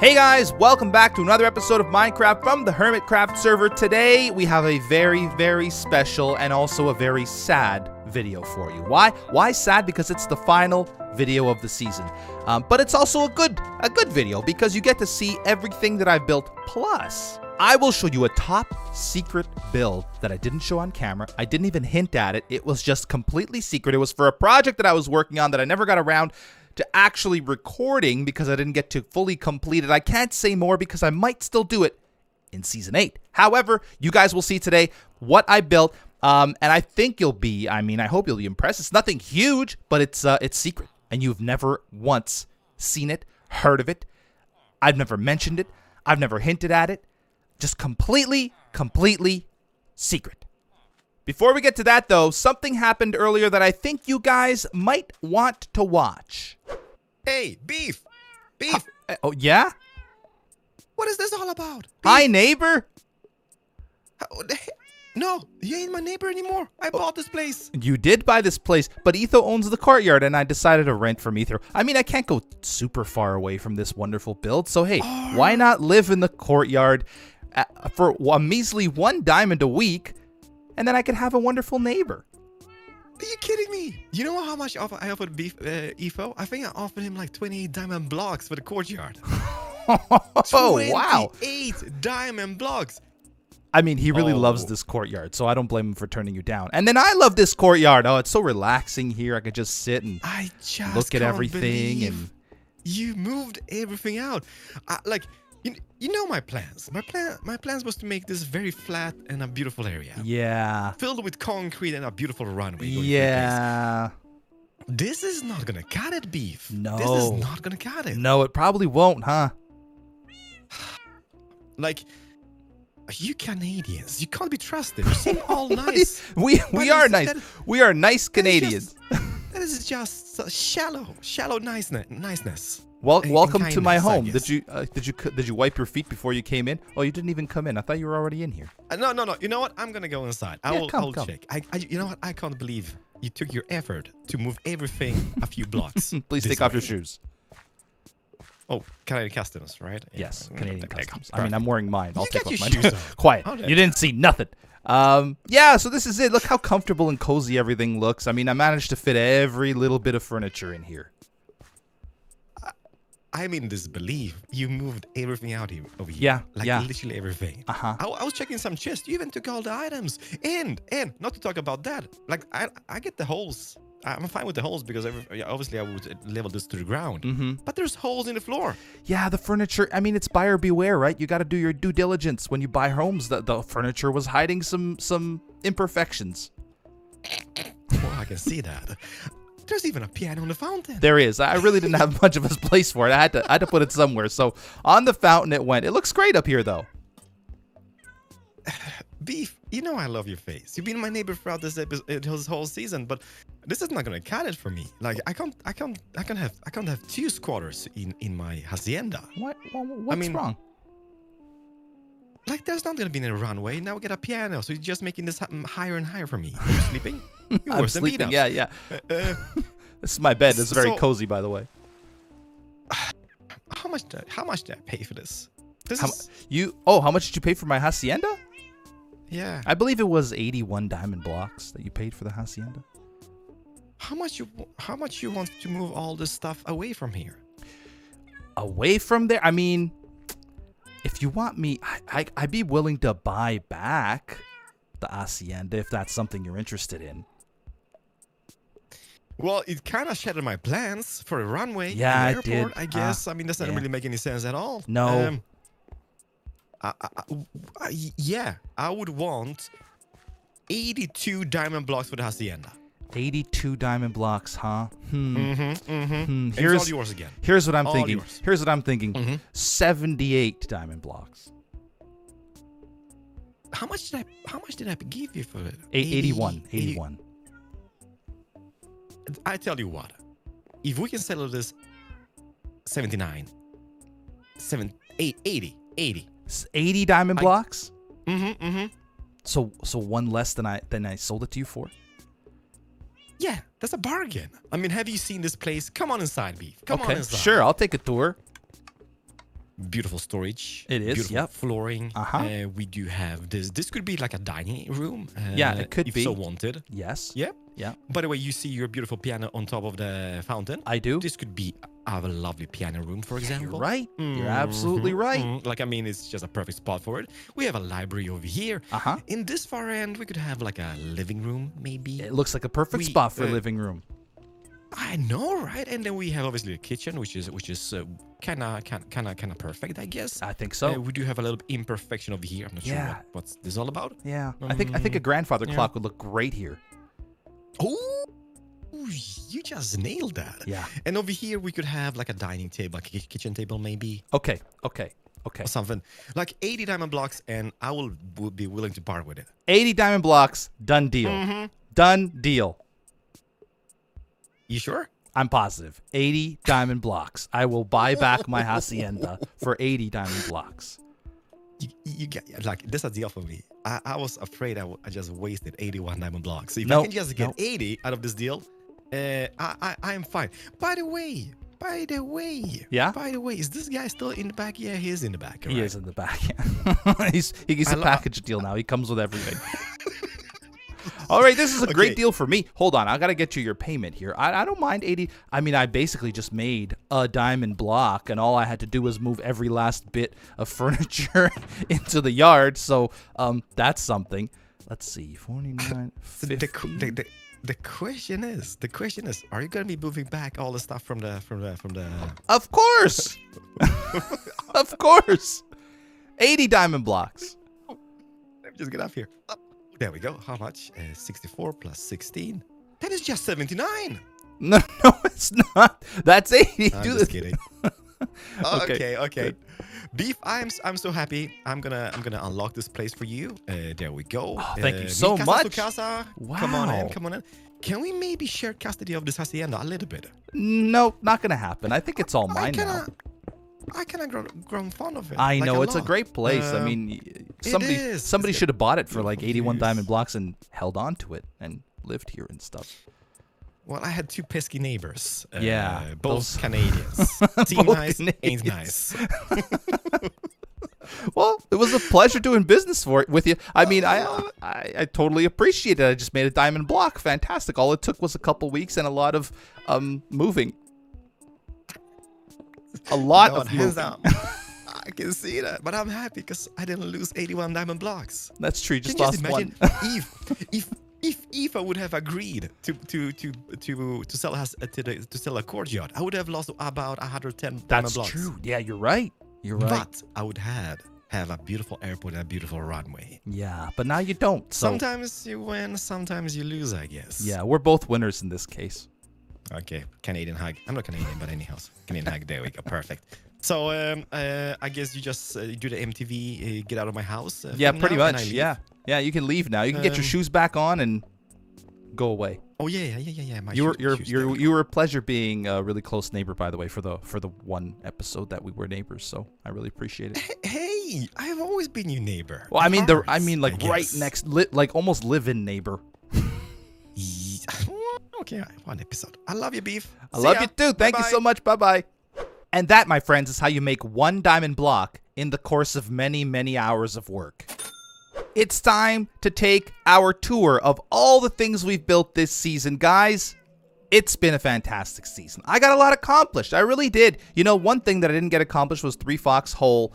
Hey guys, welcome back to another episode of Minecraft from the Hermitcraft server. Today we have a very, very special and also a very sad video for you. Why? Why sad? Because it's the final video of the season. But it's also a good video because you get to see everything that I've built. Plus, I will show you a top secret build that I didn't show on camera. I didn't even hint at it. It was just completely secret. It was for a project that I was working on that I never got around to actually recording because I didn't get to fully complete it. I can't say more because I might still do it in Season 8. However, you guys will see today what I built, and I think you'll be, I hope you'll be impressed. It's nothing huge, but it's secret, and you've never once seen it, heard of it. I've never mentioned it. I've never hinted at it. Just completely secret. Before we get to that, though, something happened earlier that I think you guys might want to watch. Hey, Beef! Beef! Oh, yeah? What is this all about? Beef? Hi, neighbor. No, you ain't my neighbor anymore. I bought this place. You did buy this place, but Etho owns the courtyard, and I decided to rent from Etho. I can't go super far away from this wonderful build, so hey, why not live in the courtyard for a measly 1 diamond a week, and then I could have a wonderful neighbor. Are you kidding me? You know how much I offered Beef, Etho? I think I offered him like 28 diamond blocks for the courtyard. Oh, wow. 28 diamond blocks. He really loves this courtyard, so I don't blame him for turning you down. And then I love this courtyard. Oh, it's so relaxing here. I could just sit and look at everything. And you moved everything out. You know my plans. My plans was to make this very flat and a beautiful area. Yeah. Filled with concrete and a beautiful runway. Yeah. This is not gonna cut it, Beef. No. This is not gonna cut it. No, it probably won't, huh? You Canadians, you can't be trusted. You seem all nice. We are nice. We are nice Canadians. That is just shallow niceness. Welcome to my home. Did you wipe your feet before you came in? Oh, you didn't even come in. I thought you were already in here. No. You know what? I'm gonna go inside. I'll check. You know what? I can't believe you took your effort to move everything a few blocks. Please take off your shoes. Oh, Canadian Customs, right? Yes, Canadian Customs. I'm wearing mine. I'll take off my shoes. Quiet. You didn't see nothing. Yeah, so this is it. Look how comfortable and cozy everything looks. I managed to fit every little bit of furniture in here. I'm in disbelief. You moved everything out over here. Yeah, literally everything. Uh-huh. I was checking some chests. You even took all the items. And not to talk about that. I get the holes. I'm fine with the holes because obviously I would level this to the ground. Mm-hmm. But there's holes in the floor. Yeah, the furniture. It's buyer beware, right? You got to do your due diligence when you buy homes. The furniture was hiding some imperfections. Well, I can see that. There's even a piano in the fountain. There is. I really didn't have much of a place for it. I had to put it somewhere. So on the fountain it went. It looks great up here, though. Beef, you know I love your face. You've been my neighbor throughout this whole season, but this is not gonna cut it for me. I can't have 2 squatters in my hacienda. What's wrong? There's not gonna be any runway. Now we get a piano, so you're just making this higher and higher for me. Are you sleeping? I'm sleeping. Yeah. This is my bed. It's very cozy, by the way. How much did I pay for this? How much did you pay for my hacienda? Yeah. I believe it was 81 diamond blocks that you paid for the hacienda. How much you want to move all this stuff away from here? Away from there? If you want me, I'd be willing to buy back the hacienda if that's something you're interested in. Well, it kind of shattered my plans for a runway. Yeah, and airport, it did. I guess. That doesn't really make any sense at all. No. Yeah, I would want 82 diamond blocks for the hacienda. 82 diamond blocks, huh? It's all yours again. Here's what I'm thinking. Yours. Here's what I'm thinking. 78 diamond blocks. How much did I give you for it? 81. I tell you what. If we can settle this 79, 80. 80 diamond blocks? Mm-hmm. So one less than I sold it to you for? Yeah, that's a bargain. Have you seen this place? Come on inside, Beef. Come on inside. Sure, I'll take a tour. beautiful storage. It is, beautiful yep. flooring. Uh-huh. We do have this. This could be like a dining room. Yeah, it could if be. so wanted. Yes. Yeah. Yeah. By the way, you see your beautiful piano on top of the fountain. I do. This could be a lovely piano room, for example. You're right. You're absolutely right. Like, I mean, it's just a perfect spot for it. We have a library over here. Uh-huh. In this far end, we could have like a living room, maybe. It looks like a perfect We, spot for a living room. I know, right? And then we have obviously a kitchen, which is kind of perfect, I guess. I think so. We do have a little imperfection over here. I'm not sure Yeah. what's this all about. Yeah. I think a grandfather yeah. clock would look great here. Oh, you just nailed that. Yeah. And over here we could have like a dining table, like a kitchen table, maybe. Okay. Or something like 80 diamond blocks, and I would be willing to part with it. 80 diamond blocks, done deal. Done deal. You sure? I'm positive. 80 diamond blocks. I will buy back my hacienda for 80 diamond blocks. You get like this is a deal for me. I was afraid I just wasted 81 diamond blocks. So if Nope, I can just get nope. 80 out of this deal, I am fine. By the way. Yeah? By the way, is this guy still in the back? Yeah, he is in the back. He right? is in the back. He's a package deal now. He comes with everything. All right, this is a great Okay. deal for me. Hold on, I got to get you your payment here. I don't mind 80. I mean, I basically just made a diamond block, and all I had to do was move every last bit of furniture into the yard. So that's something. Let's see, 49, 50. The question is, are you gonna be moving back all the stuff from the? Of course. Of course. 80 diamond blocks. Let me just get up here. Oh, there we go. How much? 64 plus 16. That is just 79. No, it's not. That's 80. I'm Do just this. kidding. Okay, Okay. good. Beef, I'm so happy. I'm gonna unlock this place for you. There we go. Oh, thank you Mi so casa much. su casa. Come on in. Wow. Can we maybe share custody of this hacienda a little bit? No, not gonna happen. I think it's all mine now. I kind of grown fond of it. I like know a it's a lot. great place. I mean, somebody is. It's should have bought it for like beautiful 81 views. diamond blocks and held on to it and lived here and stuff. Well, I had two pesky neighbors. Yeah, both those- Canadians. Team Both nice, ain't Canadians. nice. Well, it was a pleasure doing business with you. I mean, I totally appreciate it. I just made a diamond block. Fantastic. All it took was a couple weeks and a lot of moving. A lot No, of hands moving. down. I can see that, but I'm happy because I didn't lose 81 diamond blocks. That's true. Just Can you lost imagine one. if Eva would have agreed to sell a courtyard, I would have lost about 110 diamond That's blocks. true. Yeah, you're right. You're right. But I would have a beautiful airport and a beautiful runway. Yeah, but now you don't. So Sometimes you win, sometimes you lose, I guess. yeah, we're both winners in this case. Okay, Canadian hug. I'm not Canadian, but anyhow, Canadian hug. There we go. Perfect. So I guess you just do the MTV, get out of my house. Yeah, thing pretty now, and I much. leave. Yeah. Yeah, you can leave now. You can get your shoes back on and go away. Oh yeah. My You shoes, there we you were a pleasure being a really close neighbor, by the way, for the one episode that we were neighbors. So I really appreciate it. Hey, I've always been your neighbor. Well, I mean Hearts, like I right guess. next, like almost live-in neighbor. Okay, one episode. I love you, Beef. I See love ya. you too. Thank you Bye-bye. so much. Bye bye. And that, my friends, is how you make one diamond block in the course of many, many hours of work. It's time to take our tour of all the things we've built this season, guys. It's been a fantastic season. I got a lot accomplished. I really did. You know, one thing that I didn't get accomplished was 3 Fox Hole.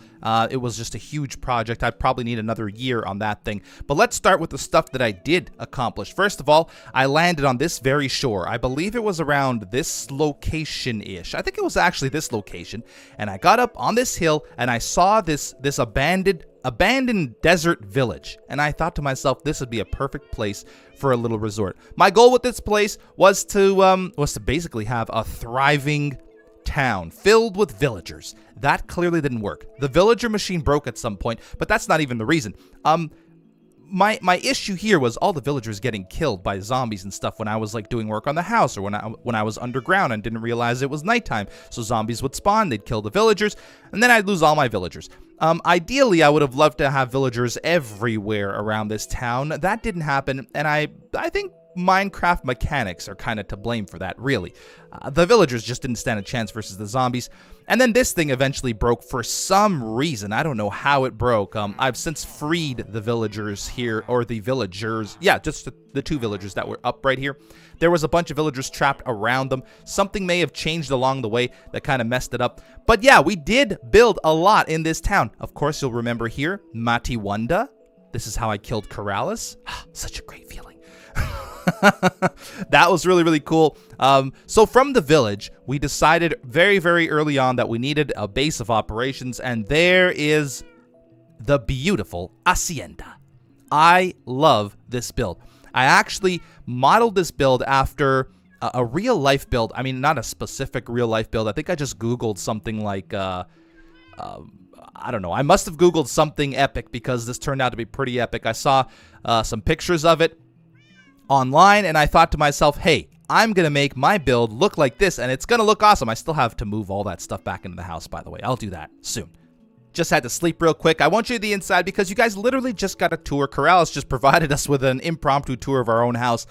It was just a huge project. I'd probably need another year on that thing. But let's start with the stuff that I did accomplish. First of all, I landed on this very shore. I believe it was around this location-ish. I think it was actually this location. And I got up on this hill and I saw this abandoned desert village, and I thought to myself, this would be a perfect place for a little resort. My goal with this place was to basically have a thriving town filled with villagers. That clearly didn't work. The villager machine broke at some point, but that's not even the reason. My issue here was all the villagers getting killed by zombies and stuff when I was like doing work on the house, or when I was underground and didn't realize it was nighttime. So zombies would spawn, they'd kill the villagers, and then I'd lose all my villagers. Ideally, I would have loved to have villagers everywhere around this town. That didn't happen, and I think Minecraft mechanics are kind of to blame for that, really. The villagers just didn't stand a chance versus the zombies. And then this thing eventually broke for some reason. I don't know how it broke. I've since freed the villagers here, or the villagers. Yeah, just the 2 villagers that were up right here. There was a bunch of villagers trapped around them. Something may have changed along the way that kind of messed it up. But yeah, we did build a lot in this town. Of course, you'll remember here, Matiwanda. This is how I killed Keralis. Such a great feeling. That was really, really cool. So from the village, we decided very, very early on that we needed a base of operations, and there is the beautiful Hacienda. I love this build. I actually modeled this build after a real-life build. I mean, not a specific real-life build. I think I just Googled something like... I don't know. I must have Googled something epic because this turned out to be pretty epic. I saw some pictures of it online, and I thought to myself, hey, I'm going to make my build look like this, and it's going to look awesome. I still have to move all that stuff back into the house, by the way. I'll do that soon. Just had to sleep real quick. I won't show you the inside because you guys literally just got a tour. Keralis just provided us with an impromptu tour of our own house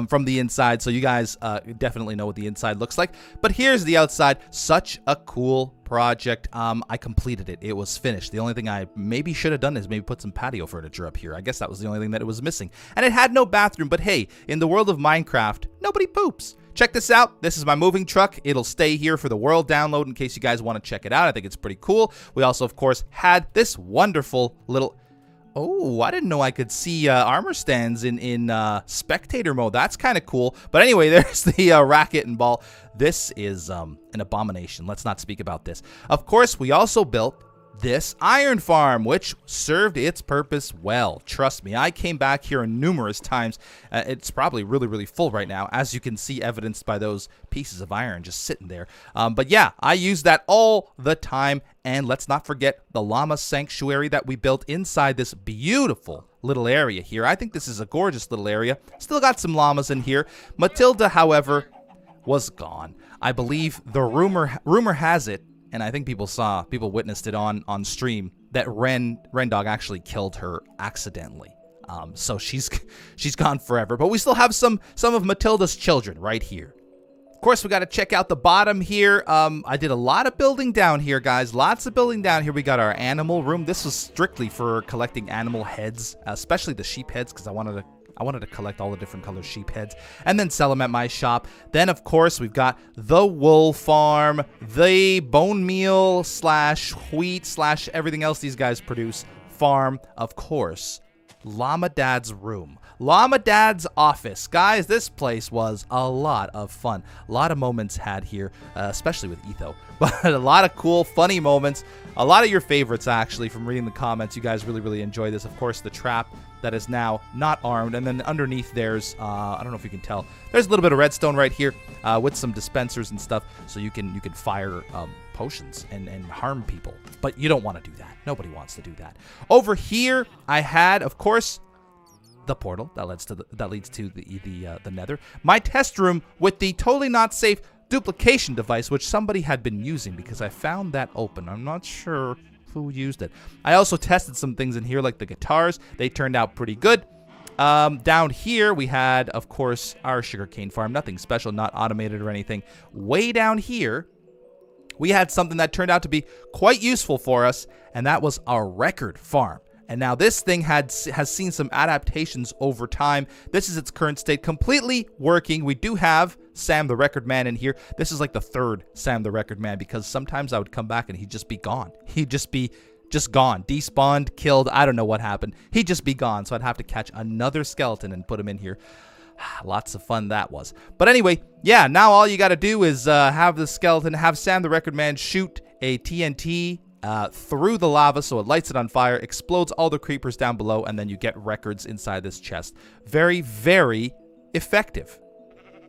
from the inside, so you guys definitely know what the inside looks like. But here's the outside. Such a cool project. I completed it. It was finished. The only thing I maybe should have done is maybe put some patio furniture up here. I guess that was the only thing that it was missing. And it had no bathroom, but hey, in the world of Minecraft, nobody poops. Check this out. This is my moving truck. It'll stay here for the world download in case you guys want to check it out. I think it's pretty cool. We also, of course, had this wonderful little... Oh, I didn't know I could see armor stands in spectator mode. That's kind of cool. But anyway, there's the racket and ball. This is an abomination. Let's not speak about this. Of course, we also built this iron farm, which served its purpose well. Trust me, I came back here numerous times. It's probably really, really full right now, as you can see evidenced by those pieces of iron just sitting there. But yeah, I use that all the time. And let's not forget the llama sanctuary that we built inside this beautiful little area here. I think this is a gorgeous little area. Still got some llamas in here. Matilda, however, was gone. I believe the rumor has it, and I think people witnessed it on stream, that Ren Dog actually killed her accidentally. So she's gone forever. But we still have some of Matilda's children right here. Of course, we got to check out the bottom here. I did a lot of building down here, guys. Lots of building down here. We got our animal room. This was strictly for collecting animal heads, especially the sheep heads, because I wanted to collect all the different color sheep heads and then sell them at my shop. Then, of course, we've got the wool farm, the bone meal / wheat / everything else these guys produce farm. Of course, Llama Dad's room. Llama Dad's office. Guys, this place was a lot of fun. A lot of moments had here, especially with Etho. But a lot of cool, funny moments. A lot of your favorites, actually, from reading the comments. You guys really, really enjoy this. Of course, the trap that is now not armed. And then underneath there's, I don't know if you can tell, there's a little bit of redstone right here with some dispensers and stuff. So you can fire potions and harm people. But you don't want to do that. Nobody wants to do that. Over here, I had, of course, the portal that leads to the Nether. My test room with the totally not safe duplication device, which somebody had been using because I found that open. I'm not sure who used it. I also tested some things in here, like the guitars. They turned out pretty good. Down here, we had, of course, our sugarcane farm. Nothing special, not automated or anything. Way down here, we had something that turned out to be quite useful for us, and that was our record farm. And now this thing has seen some adaptations over time. This is its current state, completely working. We do have Sam the Record Man in here. This is like the third Sam the Record Man, because sometimes I would come back and he'd just be gone. He'd just be gone. Despawned, killed, I don't know what happened. He'd just be gone, so I'd have to catch another skeleton and put him in here. Lots of fun that was. But anyway, yeah, now all you got to do is have the skeleton, have Sam the Record Man shoot a TNT through the lava so it lights it on fire, explodes all the creepers down below, and then you get records inside this chest. Very, very effective.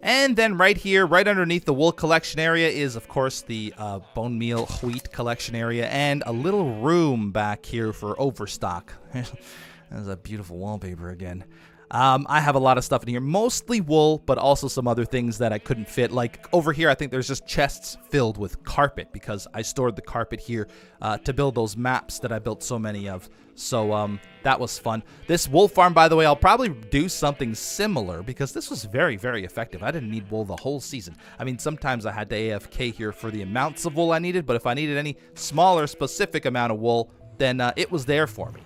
And then right here, right underneath the wool collection area is, of course, the bone meal wheat collection area, and a little room back here for overstock. There's a beautiful wallpaper again. I have a lot of stuff in here, mostly wool, but also some other things that I couldn't fit. Like over here, I think there's just chests filled with carpet because I stored the carpet here to build those maps that I built so many of. So that was fun. This wool farm, by the way, I'll probably do something similar because this was very, very effective. I didn't need wool the whole season. I mean, sometimes I had to AFK here for the amounts of wool I needed, but if I needed any smaller specific amount of wool, then it was there for me.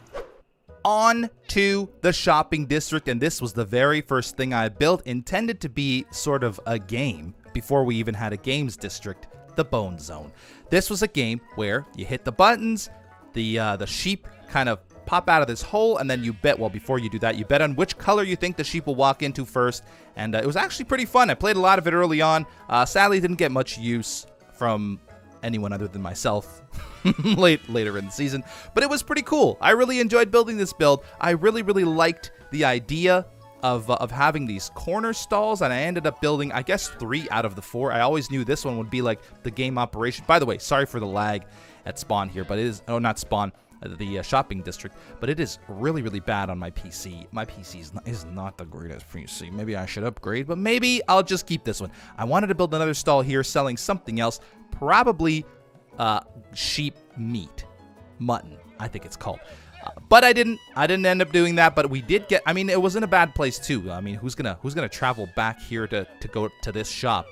On to the shopping district, and this was the very first thing I built, intended to be sort of a game before we even had a games district, the Bone Zone. This was a game where you hit the buttons, the sheep kind of pop out of this hole, and then you bet, well, before you do that, you bet on which color you think the sheep will walk into first, and it was actually pretty fun. I played a lot of it early on. Sadly, didn't get much use from anyone other than myself later in the season, but it was pretty cool. I really enjoyed building this build. I really liked the idea of having these corner stalls, and I ended up building, I guess, 3 out of the 4. I always knew this one would be like the game operation. By the way, sorry for the lag at spawn here, but it is, oh, not spawn, the shopping district, but it is really bad on my PC. My PC is not the greatest PC. Maybe I should upgrade, but maybe I'll just keep this one. I wanted to build another stall here selling something else, probably sheep meat, mutton, I think it's called. But I didn't end up doing that, but we did get, I mean, it was in a bad place too. I mean, who's gonna travel back here to go to this shop?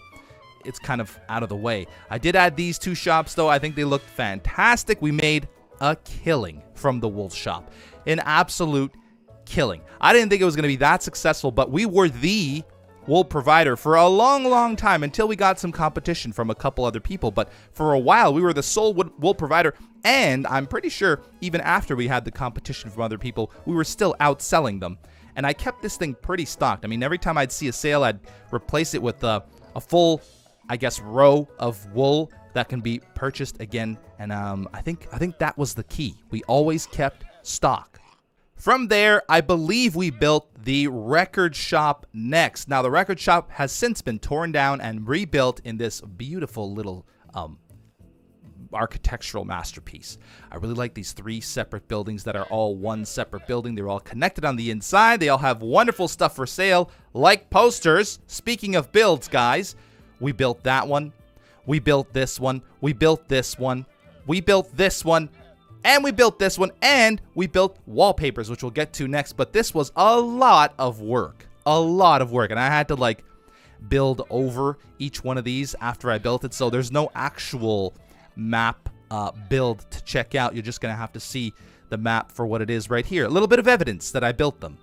It's kind of out of the way. I did add these 2 shops though. I think they looked fantastic. We made a killing from the wool shop, an absolute killing. I didn't think it was going to be that successful, but we were the wool provider for a long time until we got some competition from a couple other people. But for a while, we were the sole wool provider, and I'm pretty sure even after we had the competition from other people, we were still outselling them. And I kept this thing pretty stocked. I mean, every time I'd see a sale, I'd replace it with a full, I guess, row of wool that can be purchased again, and I think that was the key. We always kept stock. From there, I believe we built the record shop next. Now, the record shop has since been torn down and rebuilt in this beautiful little architectural masterpiece. I really like these 3 separate buildings that are all one separate building. They're all connected on the inside. They all have wonderful stuff for sale, like posters. Speaking of builds, guys, we built that one. We built this one, we built this one, we built this one, and we built this one, and we built wallpapers, which we'll get to next. But this was a lot of work, and I had to like build over each one of these after I built it. So there's no actual map build to check out. You're just gonna have to see the map for what it is right here. A little bit of evidence that I built them.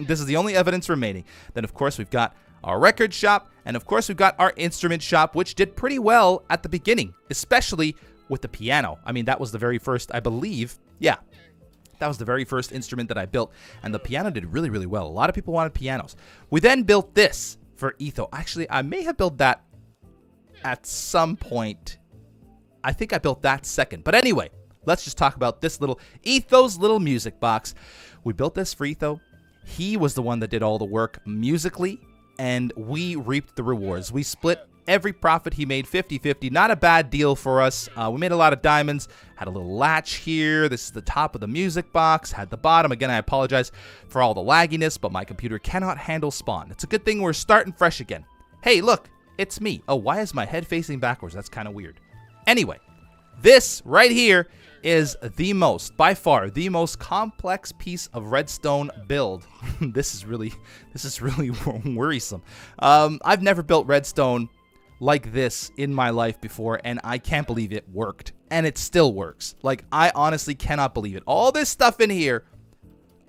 This is the only evidence remaining. Then of course we've got our record shop, and of course we've got our instrument shop, which did pretty well at the beginning, especially with the piano. I mean, that was the very first, I believe, yeah, that was the very first instrument that I built, and the piano did really well. A lot of people wanted pianos. We then built this for Etho. Actually, I may have built that at some point. I think I built that second, but anyway, let's just talk about this little Etho's little music box. We built this for Etho. He was the one that did all the work musically, and we reaped the rewards. We split every profit he made 50-50. Not a bad deal for us. We made a lot of diamonds. Had a little latch here. This is the top of the music box. Had the bottom. Again, I apologize for all the lagginess, but my computer cannot handle spawn. It's a good thing we're starting fresh again. Hey, look, it's me. Oh, why is my head facing backwards? That's kind of weird. Anyway, this right here is by far the most complex piece of redstone build. This is really worrisome. I've never built redstone like this in my life before, and I can't believe it worked. And it still works. Like, I honestly cannot believe it. All this stuff in here,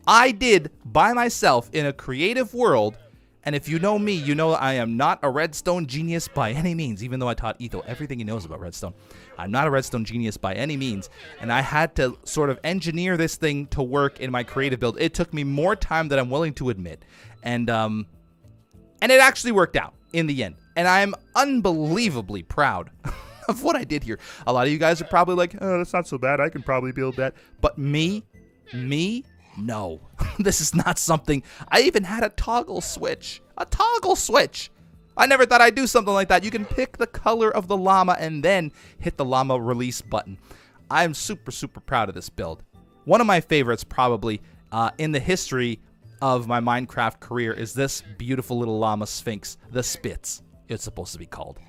I did by myself in a creative world. And if you know me, you know I am not a redstone genius by any means, even though I taught Etho everything he knows about redstone. I'm not a redstone genius by any means, and I had to sort of engineer this thing to work in my creative build. It took me more time than I'm willing to admit, and it actually worked out in the end, and I'm unbelievably proud of what I did here. A lot of you guys are probably like, oh, that's not so bad, I can probably build that, but me, no. This is not something. I even had a toggle switch. I never thought I'd do something like that. You can pick the color of the llama and then hit the llama release button. I'm super proud of this build. One of my favorites probably in the history of my Minecraft career is this beautiful little llama sphinx, the Spitz, it's supposed to be called.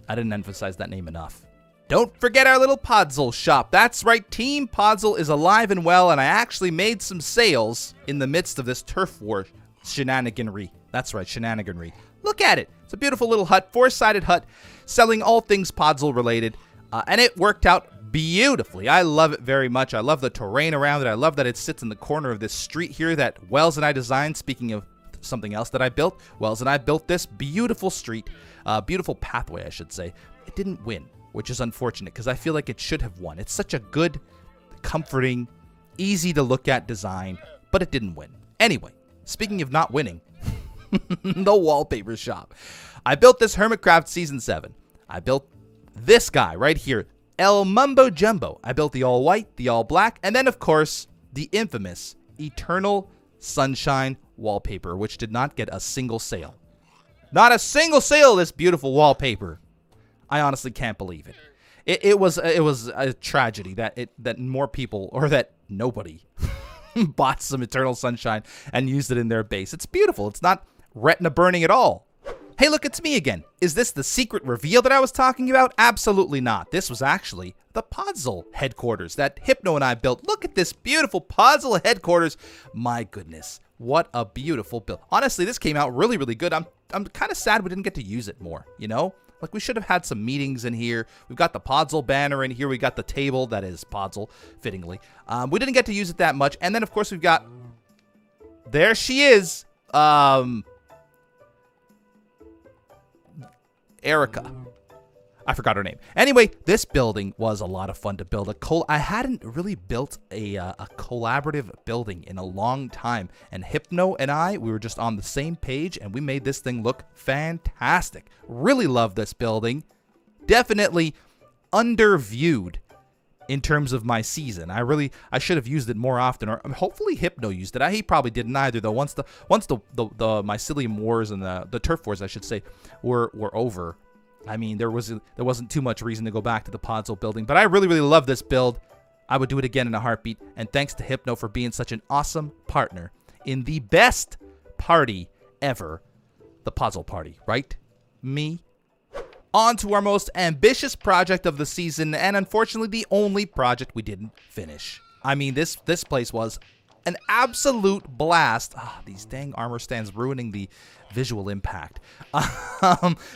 I didn't emphasize that name enough. Don't forget our little Podzol shop. That's right, Team Podzol is alive and well, and I actually made some sales in the midst of this turf war shenaniganry. That's right, shenaniganry. Look at it. It's a beautiful little hut, 4-sided hut, selling all things Podzol related, and it worked out beautifully. I love it very much. I love the terrain around it. I love that it sits in the corner of this street here that Wells and I designed. Speaking of something else that I built, Wells and I built this beautiful street, beautiful pathway, I should say. It didn't win, which is unfortunate because I feel like it should have won. It's such a good, comforting, easy to look at design, but it didn't win. Anyway, speaking of not winning, the wallpaper shop. I built this Hermitcraft Season 7. I built this guy right here, El Mumbo Jumbo. I built the all white, the all black, and then, of course, the infamous Eternal Sunshine wallpaper, which did not get a single sale. Not a single sale, this beautiful wallpaper. I honestly can't believe it. It was a tragedy that more people, or that nobody, bought some Eternal Sunshine and used it in their base. It's beautiful. It's not retina burning at all. Hey, look, it's me again. Is this the secret reveal that I was talking about? Absolutely not. This was actually the Podzol headquarters that Hypno and I built. Look at this beautiful Podzol headquarters. My goodness, what a beautiful build. Honestly, this came out really, really good. I'm kind of sad we didn't get to use it more, you know? Like, we should have had some meetings in here. We've got the Podzol banner in here. We got the table that is Podzol, fittingly. We didn't get to use it that much. And then, of course, we've got... There she is. Erica. I forgot her name. Anyway, this building was a lot of fun to build. I hadn't really built a collaborative building in a long time. And Hypno and we were just on the same page, and we made this thing look fantastic. Really love this building. Definitely underviewed in terms of my season. I should have used it more often, or hopefully Hypno used it. He probably didn't either, though. Once the Mycelium Wars and the Turf Wars, I should say, were over. I mean, there wasn't too much reason to go back to the Podzol building, but I really, really love this build. I would do it again in a heartbeat, and thanks to Hypno for being such an awesome partner in the best party ever, the Podzol party, right? Me? On to our most ambitious project of the season, and unfortunately the only project we didn't finish. I mean, this place was an absolute blast. These dang armor stands ruining the visual impact.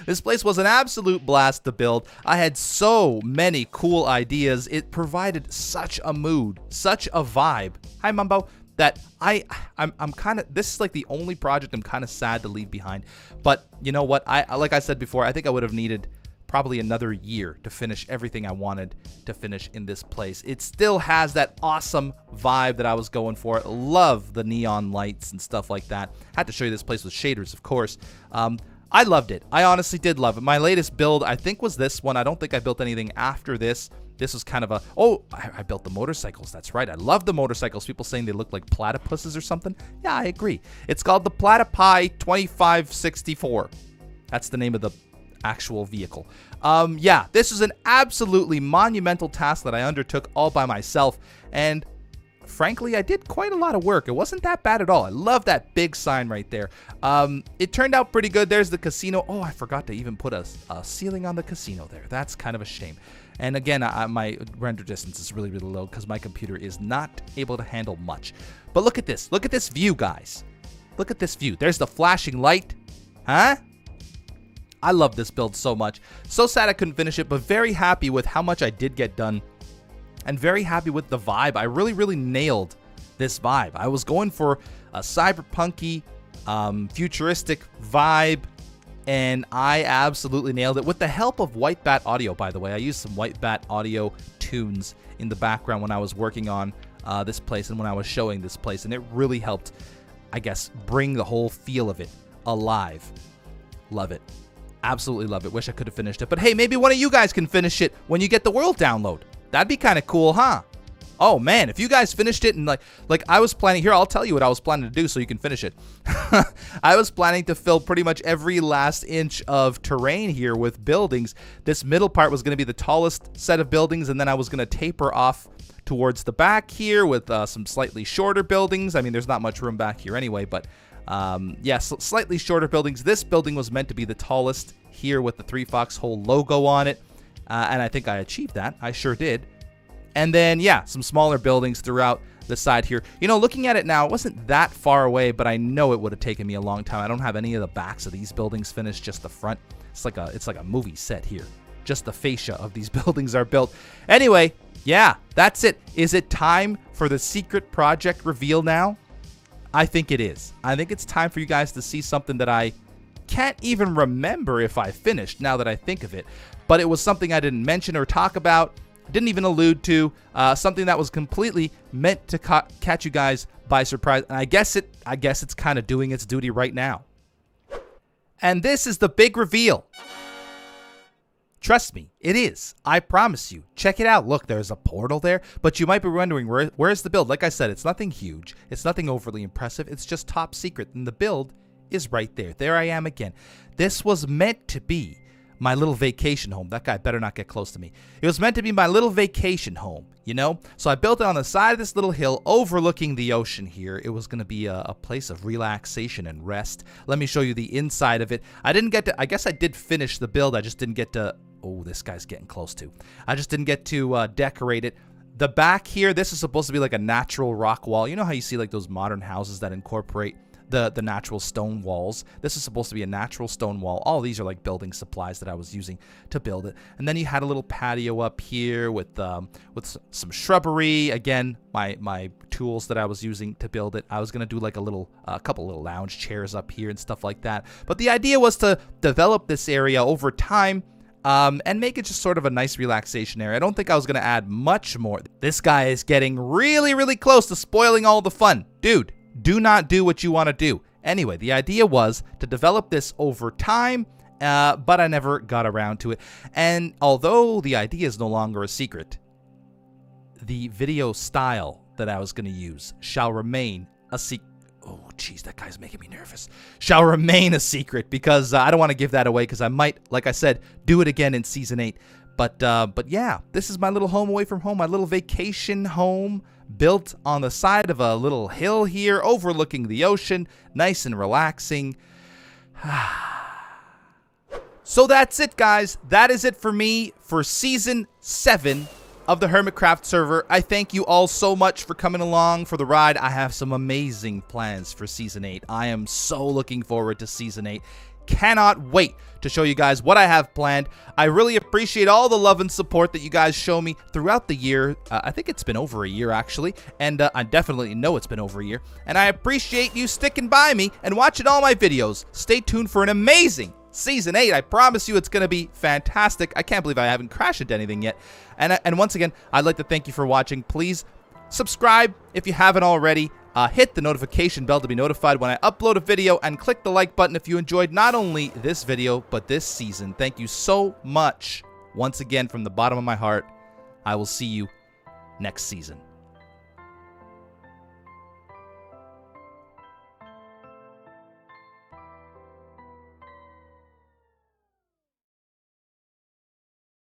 This place was an absolute blast to build. I had so many cool ideas. It provided such a mood, such a vibe. Hi, Mumbo. That I'm kind of, this is like the only project I'm kind of sad to leave behind. But you know what? Like I said before, I think I would have needed probably another year to finish everything I wanted to finish in this place. It still has that awesome vibe that I was going for. Love the neon lights and stuff like that. Had to show you this place with shaders, of course. I loved it. I honestly did love it. My latest build, I think, was this one. I don't think I built anything after this. This was kind of a... Oh, I built the motorcycles. That's right. I love the motorcycles. People saying they look like platypuses or something. Yeah, I agree. It's called the Platypi 2564. That's the name of the actual vehicle. Yeah, this is an absolutely monumental task that I undertook all by myself. And frankly, I did quite a lot of work. It wasn't that bad at all. I love that big sign right there. It turned out pretty good. There's the casino. Oh, I forgot to even put a ceiling on the casino there. That's kind of a shame. And again, my render distance is really, really low because my computer is not able to handle much. But look at this. Look at this view, guys. Look at this view. There's the flashing light. Huh? I love this build so much. So sad I couldn't finish it, but very happy with how much I did get done. And very happy with the vibe. I really, really nailed this vibe. I was going for a cyberpunky, futuristic vibe, and I absolutely nailed it with the help of White Bat Audio, by the way. I used some White Bat Audio tunes in the background when I was working on this place and when I was showing this place, and it really helped, I guess, bring the whole feel of it alive. Love it. Absolutely love it. Wish I could have finished it. But hey, maybe one of you guys can finish it when you get the world download. That'd be kind of cool, huh? Oh man, if you guys finished it and like I was planning, here, I'll tell you what I was planning to do so you can finish it. I was planning to fill pretty much every last inch of terrain here with buildings. This middle part was going to be the tallest set of buildings, and then I was going to taper off towards the back here with some slightly shorter buildings. I mean, there's not much room back here anyway, but yeah, slightly shorter buildings. This building was meant to be the tallest here with the 3 Foxhole logo on it, and I think I achieved that. I sure did. And then, yeah, some smaller buildings throughout the side here. You know, looking at it now, it wasn't that far away, but I know it would have taken me a long time. I don't have any of the backs of these buildings finished, just the front. It's like a movie set here. Just the fascia of these buildings are built. Anyway, yeah, that's it. Is it time for the secret project reveal now? I think it is. I think it's time for you guys to see something that I can't even remember if I finished now that I think of it. But it was something I didn't mention or talk about, didn't even allude to, something that was completely meant to catch you guys by surprise. And I guess it's kind of doing its duty right now. And this is the big reveal. Trust me, it is. I promise you. Check it out. Look, there's a portal there. But you might be wondering, where's the build? Like I said, it's nothing huge. It's nothing overly impressive. It's just top secret. And the build is right there. There I am again. This was meant to be my little vacation home. That guy better not get close to me. It was meant to be my little vacation home, you know? So I built it on the side of this little hill overlooking the ocean here. It was going to be a place of relaxation and rest. Let me show you the inside of it. I guess I did finish the build. I just didn't get to... Oh, this guy's getting close to. I just didn't get to decorate it. The back here, this is supposed to be like a natural rock wall. You know how you see like those modern houses that incorporate the natural stone walls? This is supposed to be a natural stone wall. All these are like building supplies that I was using to build it. And then you had a little patio up here with some shrubbery. Again, my tools that I was using to build it. I was gonna do like a couple little lounge chairs up here and stuff like that. But the idea was to develop this area over time. And make it just sort of a nice relaxation area. I don't think I was going to add much more. This guy is getting really, really close to spoiling all the fun. Dude, do not do what you want to do. Anyway, the idea was to develop this over time, but I never got around to it. And although the idea is no longer a secret, the video style that I was going to use shall remain a secret. Oh, jeez, that guy's making me nervous. Shall remain a secret because I don't want to give that away because I might, like I said, do it again in Season 8. But yeah, this is my little home away from home, my little vacation home built on the side of a little hill here overlooking the ocean. Nice and relaxing. So that's it, guys. That is it for me for Season 7 of the Hermitcraft server. I thank you all so much for coming along for the ride. I have some amazing plans for Season 8. I am so looking forward to Season 8. Cannot wait to show you guys what I have planned. I really appreciate all the love and support that you guys show me throughout the year. I think it's been over a year, actually, and I definitely know it's been over a year. And I appreciate you sticking by me and watching all my videos. Stay tuned for an amazing Season 8. I promise you it's going to be fantastic. I can't believe I haven't crashed into anything yet. And once again, I'd like to thank you for watching. Please subscribe if you haven't already. Hit the notification bell to be notified when I upload a video, and click the like button if you enjoyed not only this video, but this season. Thank you so much. Once again, from the bottom of my heart, I will see you next season.